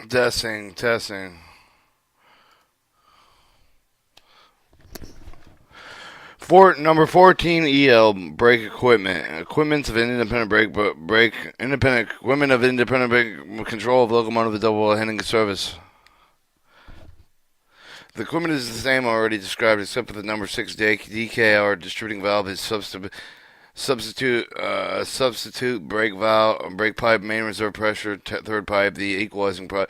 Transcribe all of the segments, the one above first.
Testing, testing. Number 14 EL brake equipment. Equipment of independent brake independent equipment of independent brake control of locomotive double heading service. The equipment is the same already described except for the number 6 DKR distributing valve is substitute brake valve, brake pipe, main reserve pressure, third pipe. The equalizing pipe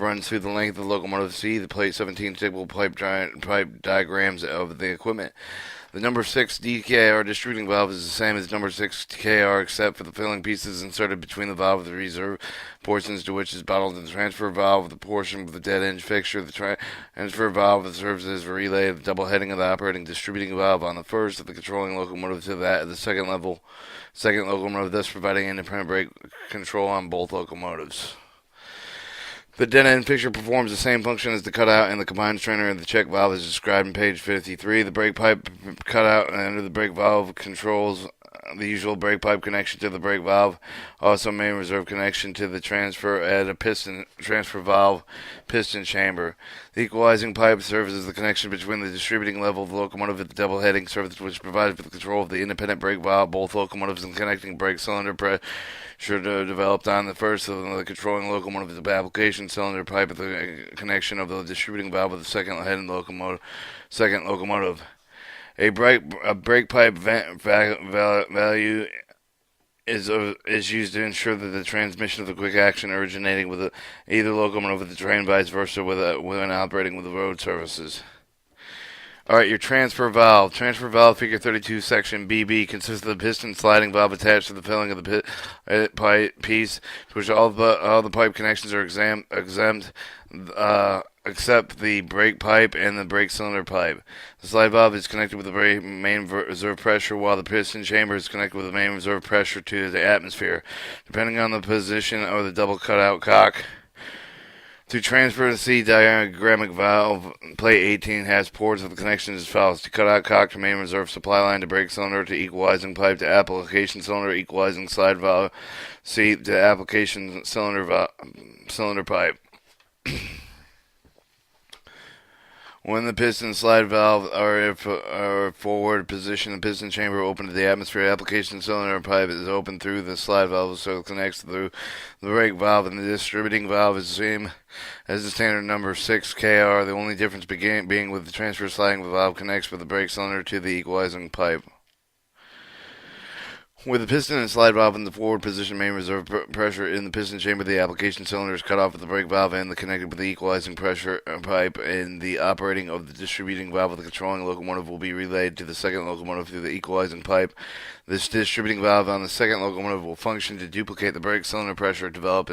runs through the length of the locomotive. See the plate 17 table pipe diagrams of the equipment. The number 6 DKR distributing valve is the same as number 6 KR except for the filling pieces inserted between the valve of the reserve portions to which is bottled the transfer valve, the portion of the dead end fixture, the transfer valve that serves as a relay of the double heading of the operating distributing valve on the first of the controlling locomotive to that of the second locomotive, thus providing independent brake control on both locomotives. The dead end fixture performs the same function as the cutout and the combined strainer and the check valve as described in page 53. The brake pipe cutout under the brake valve controls the usual brake pipe connection to the brake valve, also main reserve connection to the transfer at a piston transfer valve piston chamber. The equalizing pipe serves as the connection between the distributing level of the locomotive at the double heading surface, which provides for the control of the independent brake valve, both locomotives, and connecting brake cylinder pressure developed on the first of the controlling locomotive the application cylinder pipe at the connection of the distributing valve with the second head and second locomotive. A brake pipe value is used to ensure that the transmission of the quick action originating with either locomotive with the train, vice versa, when operating with the road services. All right, your transfer valve. Transfer valve, figure 32, section BB, consists of the piston sliding valve attached to the filling of the pipe piece, to which all the pipe connections are exempt except the brake pipe and the brake cylinder pipe. The slide valve is connected with the main reserve pressure, while the piston chamber is connected with the main reserve pressure to the atmosphere. Depending on the position of the double cutout cock, to transfer the C diagrammatic valve, plate 18 has ports of the connection as follows: to cutout cock to main reserve supply line, to brake cylinder, to equalizing pipe, to application cylinder, equalizing slide valve, C to application cylinder pipe. When the piston slide valve are forward position, the piston chamber open to the atmosphere. Application cylinder pipe is open through the slide valve, so it connects through the brake valve, and the distributing valve is the same as the standard number 6 KR. The only difference being with the transfer sliding valve connects with the brake cylinder to the equalizing pipe. With the piston and slide valve in the forward position, main reserve pressure in the piston chamber, the application cylinder is cut off with the brake valve and connected with the equalizing pressure pipe, and the operating of the distributing valve of the controlling locomotive will be relayed to the second locomotive through the equalizing pipe. This distributing valve on the second locomotive will function to duplicate the brake cylinder pressure developed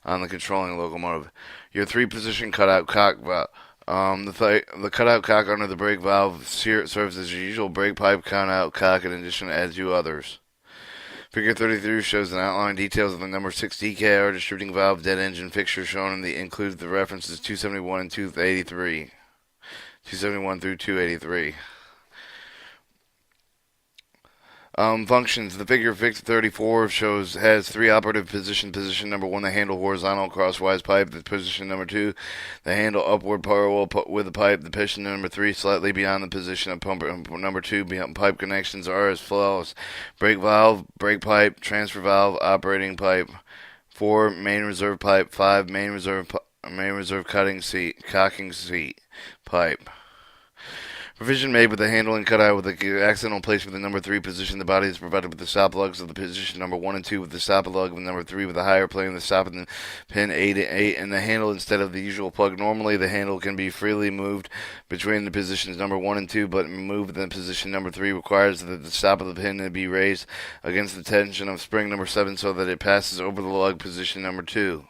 on the controlling locomotive. Your three-position cutout cock valve. The cutout cock under the brake valve serves as your usual brake pipe cutout cock in addition to add two others. Figure 33 shows an outline details of the number 6 DKR distributing valve dead engine fixture shown in the includes the references 271 and 283. 271 through 283. Functions. The figure 34 has three operative positions. Position number 1, the handle horizontal crosswise pipe. The position number 2, the handle upward parallel with the pipe. The position number 3, slightly beyond the position of pump number 2. Pipe connections are as follows: brake valve, brake pipe, transfer valve, operating pipe. 4, main reserve pipe. 5, main reserve cocking seat pipe. Provision made with the handle and cutout with the accidental place with the number 3 position. The body is provided with the stop lugs of the position number 1 and 2 with the stop lug of number 3 with the higher plane of the stop and the pin 8 and the handle instead of the usual plug. Normally the handle can be freely moved between the positions number 1 and 2, but moved in position number 3 requires that the stop of the pin be raised against the tension of spring number 7 so that it passes over the lug position number 2.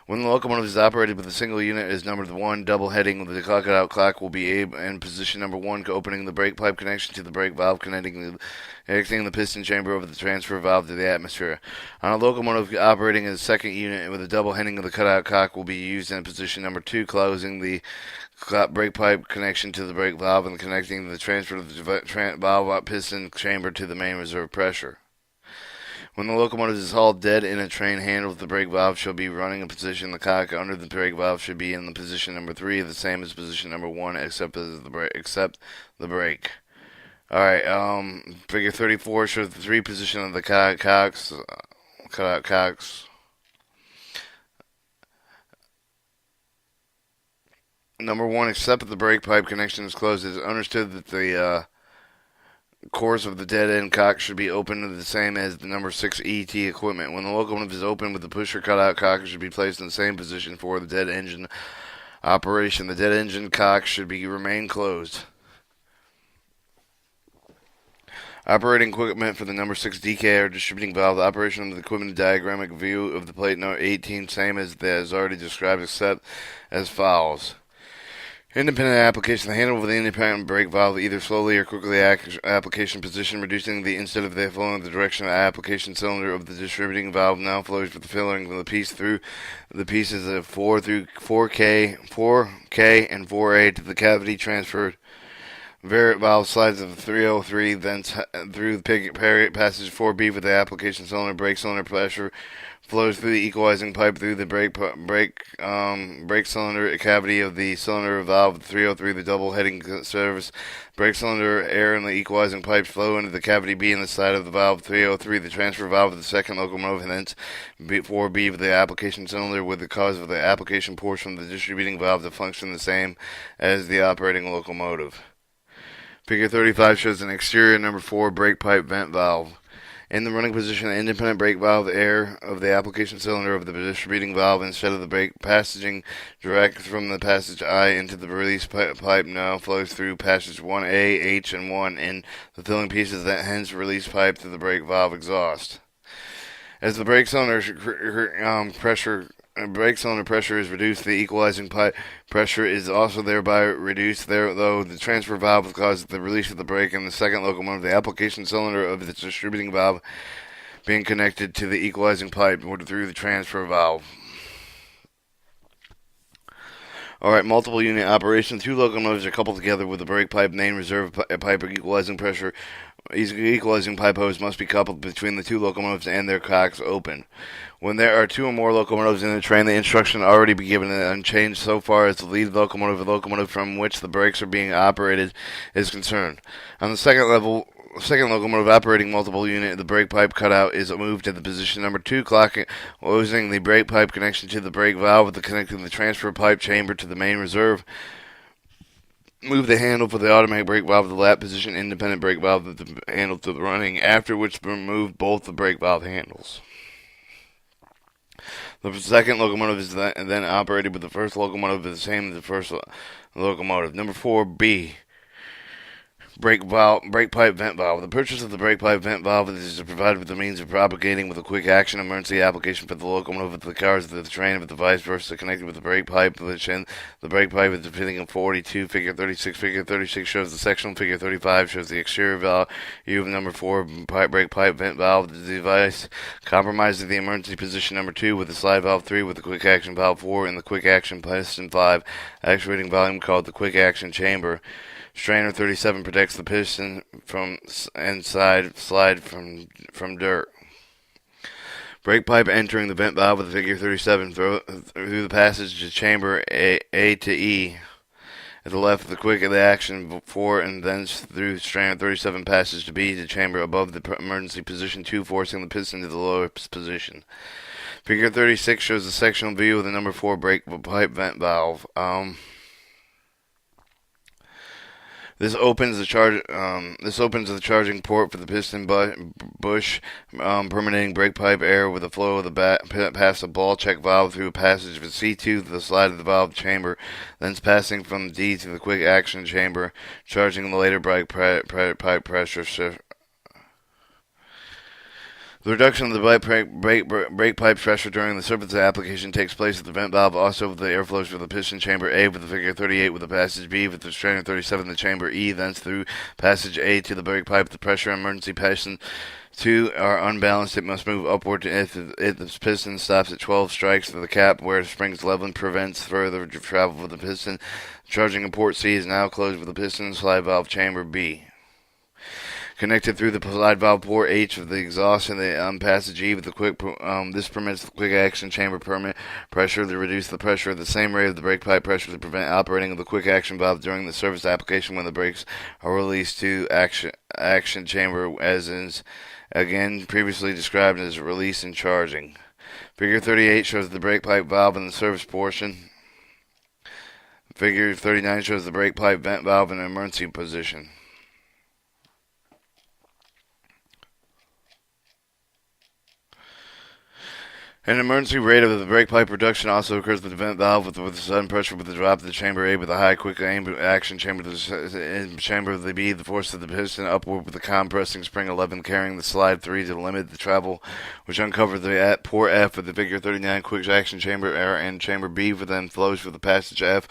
When the locomotive is operated with a single unit as number 1, double heading with the cutout clock will be in position number 1, opening the brake pipe connection to the brake valve, connecting the piston chamber over the transfer valve to the atmosphere. On a locomotive operating as a second unit with a double heading of the cutout cock will be used in position number 2, closing the brake pipe connection to the brake valve and connecting the transfer of the valve piston chamber to the main reserve pressure. When the locomotive is hauled dead in a train, handle of the brake valve shall be running in position. The cock under the brake valve should be in the position number 3, the same as position number 1, except the brake. All right. Figure 34 shows the 3 position of the cocks. Cut out cocks. Number 1, except the brake pipe connection is closed. It is understood that the course of the dead end cock should be open the same as the number 6 ET equipment. When the locomotive is open with the pusher cutout cock, it should be placed in the same position for the dead engine operation. The dead engine cock should remain closed. Operating equipment for the number 6 DK or distributing valve. The operation of the equipment diagrammatic view of the plate number 18, same as already described, except as follows. Independent application. The handle of the independent brake valve either slowly or quickly application position, reducing the instead of the flowing the direction of the application cylinder of the distributing valve now flows with the filling of the piece through the pieces of 4 through 4K and 4A to the cavity transferred. Variant valve slides of 303, then through the passage 4B with the application cylinder. Brake cylinder pressure flows through the equalizing pipe through the brake cylinder cavity of the cylinder valve 303, the double heading service. Brake cylinder air and the equalizing pipes flow into the cavity B in the side of the valve 303, the transfer valve of the second locomotive, and thence 4B with the application cylinder, with the cause of the application portion of the distributing valve to function the same as the operating locomotive. Figure 35 shows an exterior number 4 brake pipe vent valve. In the running position, the independent brake valve air of the application cylinder of the distributing valve instead of the brake passaging direct from the passage I into the release pipe now flows through passage 1A, H, and 1 in the filling pieces that hence release pipe to the brake valve exhaust. As the brake cylinder pressure is reduced, the equalizing pipe pressure is also thereby reduced. Though the transfer valve causes the release of the brake in the second locomotive, the application cylinder of the distributing valve being connected to the equalizing pipe through the transfer valve. Alright, multiple unit operation. 2 locomotives are coupled together with the brake pipe, main reserve pipe, equalizing pressure. Equalizing pipe hose must be coupled between the 2 locomotives and their cocks open. When there are 2 or more locomotives in the train, the instruction already be given and unchanged so far as the lead locomotive from which the brakes are being operated, is concerned. On the second locomotive operating multiple unit, the brake pipe cutout is moved to the position number 2, closing the brake pipe connection to the brake valve with connecting the transfer pipe chamber to the main reserve. Move the handle for the automatic brake valve to the lap position, independent brake valve to the handle to the running, after which remove both the brake valve handles. The second locomotive is then operated with the first locomotive the same as the first locomotive. Number 4B. Brake pipe vent valve. The purchase of the brake pipe vent valve is provided with the means of propagating with a quick action emergency application for the locomotive of the cars of the train, with the vice versa connected with the brake pipe, which in the brake pipe is depicting in 42. Figure 36. Figure 36 shows the sectional. Figure 35 shows the exterior valve. Of number 4 brake pipe vent valve. The device compromises the emergency position number 2 with the slide valve 3 with the quick action valve 4 and the quick action piston 5, actuating volume called the quick action chamber. Strainer 37 protects the piston from inside slide from dirt. Brake pipe entering the vent valve with the figure 37 through the passage to chamber A to E. At the left of the quick action 4 and then through strainer 37 passage to B to chamber above the emergency position 2, forcing the piston to the lowest position. Figure 36 shows the sectional view of the number 4 brake pipe vent valve. This opens the charging port for the piston bush, permitting brake pipe air with the flow of the past the ball check valve through a passage of C2 to the slide of the valve chamber, thence passing from D to the quick action chamber, charging the later brake pipe pressure shift. The reduction of the brake pipe pressure during the surface application takes place at the vent valve, also with the airflows for the piston chamber A with the figure 38 with the passage B with the strainer 37 the chamber E, thence through passage A to the brake pipe. The pressure and emergency piston 2 are unbalanced. It must move upward if the piston stops at 12 strikes to the cap where the springs level prevents further travel of the piston. Charging in port C is now closed with the piston slide valve chamber B. connected through the slide valve port H of the exhaust and the passage E with the quick. This permits the quick action chamber permit pressure to reduce the pressure at the same rate of the brake pipe pressure to prevent operating of the quick action valve during the service application when the brakes are released to action chamber, as is again previously described as release and charging. Figure 38 shows the brake pipe valve in the service portion. Figure 39 shows the brake pipe vent valve in emergency position. An emergency rate of the brake pipe reduction also occurs with the vent valve with sudden pressure with the drop of the chamber A with a high quick aim action chamber to the chamber of the B, the force of the piston upward with the compressing spring 11 carrying the slide 3 to limit the travel, which uncovers the port F of the figure 39 quick action chamber and chamber B, for then flows for the passage F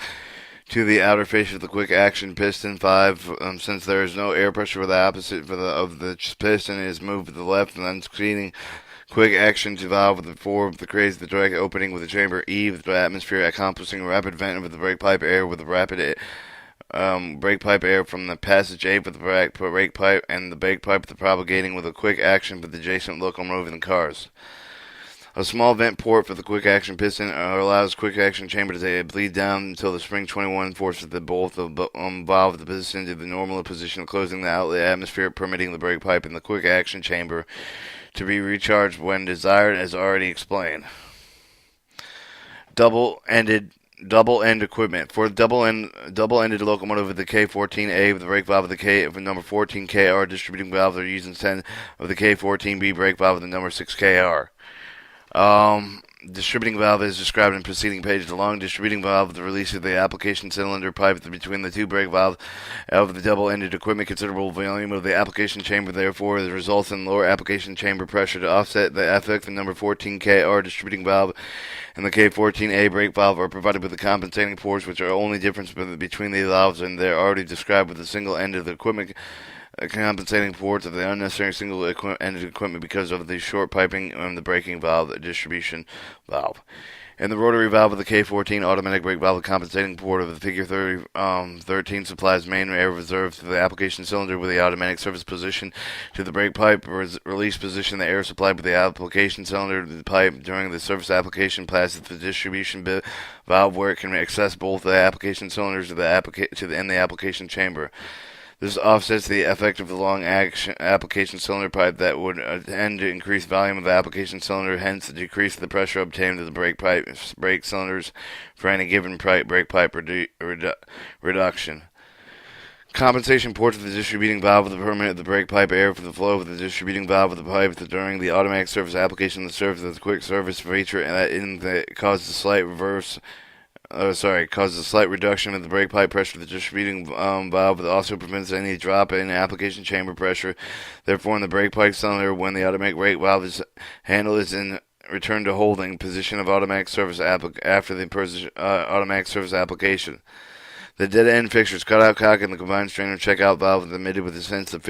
to the outer face of the quick action piston 5. Since there is no air pressure for the opposite of the piston, it is moved to the left and then succeeding quick action to valve with the 4 of the creates the direct opening with the chamber E with the atmosphere accomplishing a rapid vent with the brake pipe air with the rapid brake pipe air from the passage A with the brake pipe and the brake pipe the propagating with a quick action with adjacent locomotive and cars. A small vent port for the quick action piston allows quick action chamber to bleed down until the spring 21 forces the bolt of valve of the piston to the normal position, closing the outlet atmosphere, permitting the brake pipe in the quick action chamber to be recharged when desired, as already explained. Double-end equipment. For double-ended locomotive with the K14A with the brake valve of the K of number 14KR distributing valve, they're using 10 of the K14B brake valve with the number 6KR. Distributing valve is described in preceding page. The long distributing valve, the release of the application cylinder pipe between the two brake valves of the double-ended equipment, considerable volume of the application chamber, therefore, results in lower application chamber pressure. To offset the effect, the number 14KR distributing valve and the K14A brake valve are provided with the compensating ports, which are only difference between the valves, and they're already described with the single end of the equipment compensating ports of the unnecessary single-ended equipment because of the short piping and the braking valve, the distribution valve. And the rotary valve of the K14 automatic brake valve, the compensating port of the figure 13 supplies main air reserve to the application cylinder with the automatic service position to the brake pipe release position. The air supplied with the application cylinder to the pipe during the service application passes the distribution valve where it can access both the application cylinders to the application chamber. This offsets the effect of the long application cylinder pipe that would tend to increase volume of the application cylinder, hence decrease the pressure obtained to the brake cylinders for any given brake pipe reduction. Compensation ports of the distributing valve of the permit the brake pipe air for the flow of the distributing valve of the pipe during the automatic service application. The service of the quick service feature that causes a slight causes a slight reduction in the brake pipe pressure of the distributing valve, but also prevents any drop in application chamber pressure. Therefore, in the brake pipe cylinder, when the automatic brake valve handle is in return to holding position of automatic service after the automatic service application. The dead-end fixtures, cutout cock, and the combined strainer check-out valve emitted with the sensitive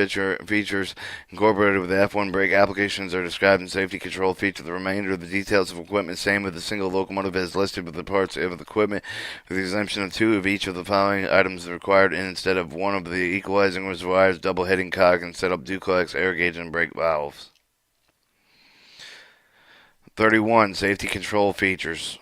features incorporated with the F1 brake applications are described in safety control feature. The remainder of the details of equipment, same with the single locomotive as listed with the parts of the equipment, with the exemption of 2 of each of the following items required instead of 1 of the equalizing reservoirs, double heading cock, and set up duplex air gauge and brake valves. 31. Safety control features.